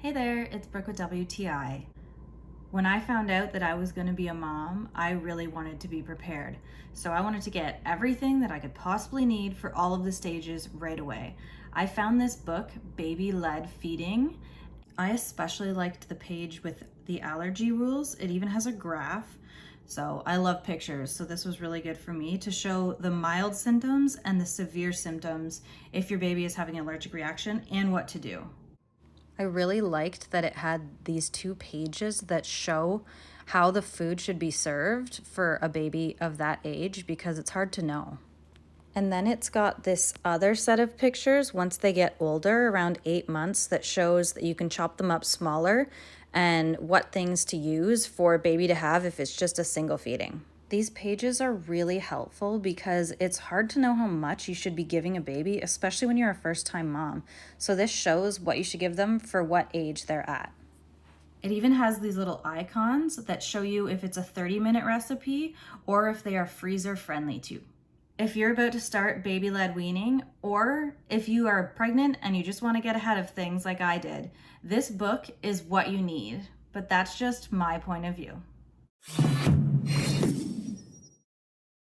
Hey there, it's Brooke with WTI. When I found out that I was going to be a mom, I really wanted to be prepared. So I wanted to get everything that I could possibly need for all of the stages right away. I found this book, Baby-Led Feeding. I especially liked the page with the allergy rules. It even has a graph. So I love pictures, so this was really good for me to show the mild symptoms and the severe symptoms if your baby is having an allergic reaction and what to do. I really liked that it had these 2 pages that show how the food should be served for a baby of that age because it's hard to know. And then it's got this other set of pictures once they get older, around 8 months, that shows that you can chop them up smaller and what things to use for a baby to have if it's just a single feeding. These pages are really helpful because it's hard to know how much you should be giving a baby, especially when you're a first-time mom. So this shows what you should give them for what age they're at. It even has these little icons that show you if it's a 30-minute recipe or if they are freezer-friendly too. If you're about to start baby-led weaning, or if you are pregnant and you just want to get ahead of things like I did, this book is what you need. But that's just my point of view.